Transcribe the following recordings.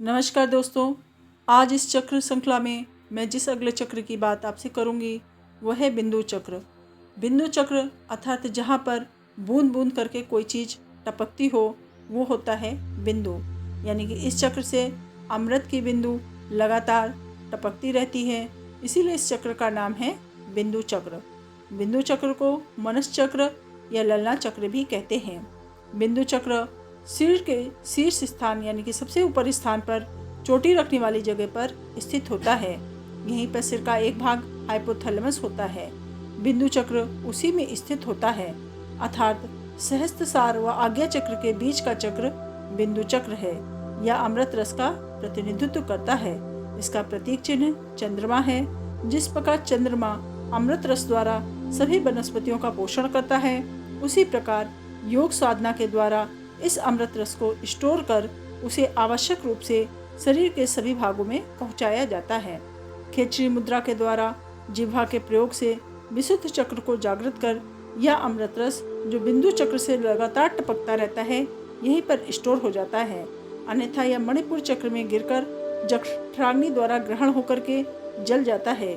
नमस्कार दोस्तों, आज इस चक्र श्रृंखला में मैं जिस अगले चक्र की बात आपसे करूंगी वह है बिंदु चक्र। बिंदु चक्र अर्थात जहाँ पर बूंद बूंद करके कोई चीज़ टपकती हो वो होता है बिंदु। यानी कि इस चक्र से अमृत की बिंदु लगातार टपकती रहती है, इसीलिए इस चक्र का नाम है बिंदु चक्र। बिंदु चक्र को मनस चक्र या ललना चक्र भी कहते हैं। बिंदु चक्र सिर के शीर्ष स्थान यानी कि सबसे ऊपरी स्थान पर चोटी रखने वाली जगह पर स्थित होता है। यहीं पर सिर का एक भाग हाइपोथैलेमस होता है। बिंदु चक्र उसी में स्थित होता है, अर्थात सहस्त्रसार व आज्ञा चक्र के बीच का चक्र बिंदु चक्र है। यह अमृत रस का प्रतिनिधित्व करता है। इसका प्रतीक चिन्ह चंद्रमा है। जिस प्रकार चंद्रमा अमृत रस द्वारा सभी वनस्पतियों का पोषण करता है, उसी प्रकार योग साधना के द्वारा इस अमृत रस को स्टोर कर उसे आवश्यक रूप से शरीर के सभी भागों में पहुंचाया जाता है। खेचरी मुद्रा के द्वारा जिह्वा के प्रयोग से विशुद्ध चक्र को जागृत कर यह अमृत रस जो बिंदु चक्र से लगातार टपकता रहता है यहीं पर स्टोर हो जाता है। अन्यथा यह मणिपुर चक्र में गिरकर जठराग्नि द्वारा ग्रहण होकर के जल जाता है।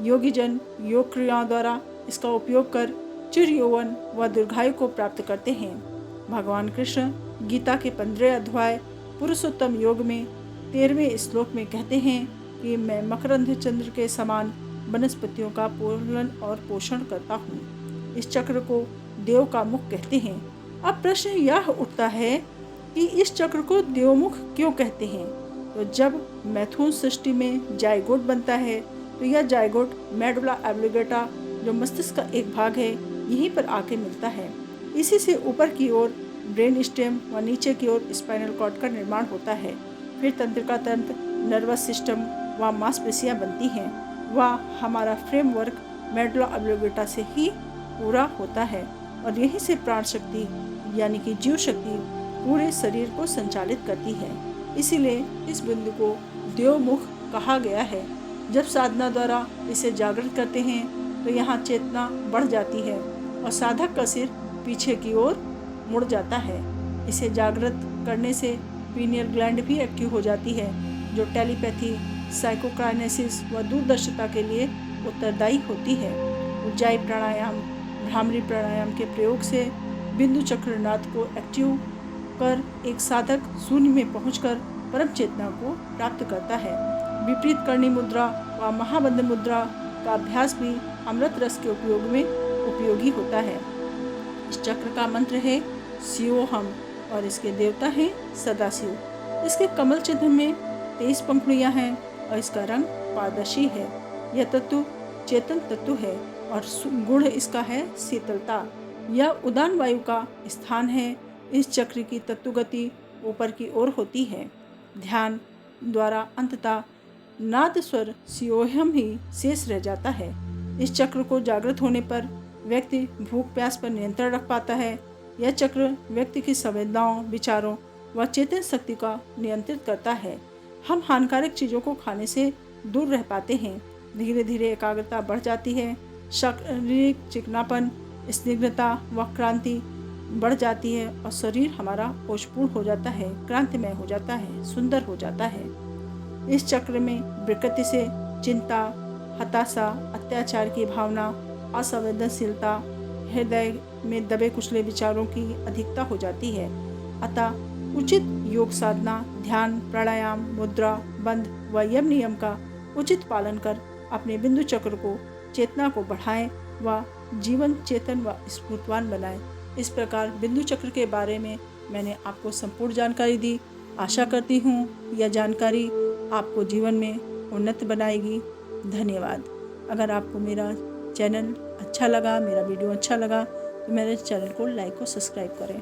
योगी जन योग क्रियाओं द्वारा इसका उपयोग कर चिर यौवन व दीर्घायु को प्राप्त करते हैं। भगवान कृष्ण गीता के 15 अध्याय पुरुषोत्तम योग में 13वें श्लोक में कहते हैं कि मैं मकरंद चंद्र के समान वनस्पतियों का पालन और पोषण करता हूँ। इस चक्र को देव का मुख कहते हैं। अब प्रश्न यह उठता है कि इस चक्र को देवमुख क्यों कहते हैं। तो जब मैथुन सृष्टि में जाइगोट बनता है तो यह जाइगोट मेडुला ऑब्लिगेटा जो मस्तिष्क का एक भाग है यहीं पर आके मिलता है। इसी से ऊपर की ओर ब्रेन स्टेम व नीचे की ओर स्पाइनल कॉर्ड का निर्माण होता है। फिर तंत्रिका तंत्र, नर्वस सिस्टम व मांसपेशियां बनती हैं। वह हमारा फ्रेमवर्क मेडुला ऑब्लिगेटा से ही पूरा होता है और यहीं से प्राण शक्ति यानी कि जीव शक्ति पूरे शरीर को संचालित करती है। इसीलिए इस बिंदु को देवमुख कहा गया है। जब साधना द्वारा इसे जागृत करते हैं तो यहाँ चेतना बढ़ जाती है और साधक का सिर पीछे की ओर मुड़ जाता है। इसे जागृत करने से पीनियल ग्लैंड भी एक्टिव हो जाती है जो टेलीपैथी, साइकोकाइनेसिस व दूरदर्शिता के लिए उत्तरदायी होती है। उज्जाई प्राणायाम, भ्रामरी प्राणायाम के प्रयोग से बिंदु चक्रनाथ को एक्टिव कर एक साधक शून्य में पहुंचकर परम चेतना को प्राप्त करता है। विपरीत करणी मुद्रा व महाबंध मुद्रा का अभ्यास भी अमृत रस के उपयोग में उपयोगी होता है। इस चक्र का मंत्र है शिवोहम और इसके देवता हैं सदाशिव। इसके कमल चिन्ह में 23 पंखुड़ियां हैं और इसका रंग पारदर्शी है। यह तत्व चेतन तत्व है और गुण इसका है शीतलता। यह उदान वायु का स्थान है। इस चक्र की तत्वगति ऊपर की ओर होती है। ध्यान द्वारा अंततः नाद स्वर शिवोहम ही शेष रह जाता है। इस चक्र को जागृत होने पर व्यक्ति भूख प्यास पर नियंत्रण रख पाता है। यह चक्र व्यक्ति की संवेदनाओं, विचारों व चेतन शक्ति का नियंत्रित करता है। हम हानिकारक चीज़ों को खाने से दूर रह पाते हैं। धीरे धीरे एकाग्रता बढ़ जाती है। शारीरिक चिकनापन, स्निग्धता व क्रांति बढ़ जाती है और शरीर हमारा ओजपूर्ण हो जाता है, क्रांतिमय हो जाता है, सुंदर हो जाता है। इस चक्र में विकृति से चिंता, हताशा, अत्याचार की भावना, असंवेदनशीलता, हृदय में दबे कुचले विचारों की अधिकता हो जाती है। अतः उचित योग साधना, ध्यान, प्राणायाम, मुद्रा, बंध व यम नियम का उचित पालन कर अपने बिंदु चक्र को, चेतना को बढ़ाएं व जीवन चेतन व स्फूर्तवान बनाएं। इस प्रकार बिंदु चक्र के बारे में मैंने आपको संपूर्ण जानकारी दी। आशा करती हूँ यह जानकारी आपको जीवन में उन्नति बनाएगी। धन्यवाद। अगर आपको मेरा चैनल अच्छा लगा, मेरा वीडियो अच्छा लगा तो मेरे चैनल को लाइक और सब्सक्राइब करें।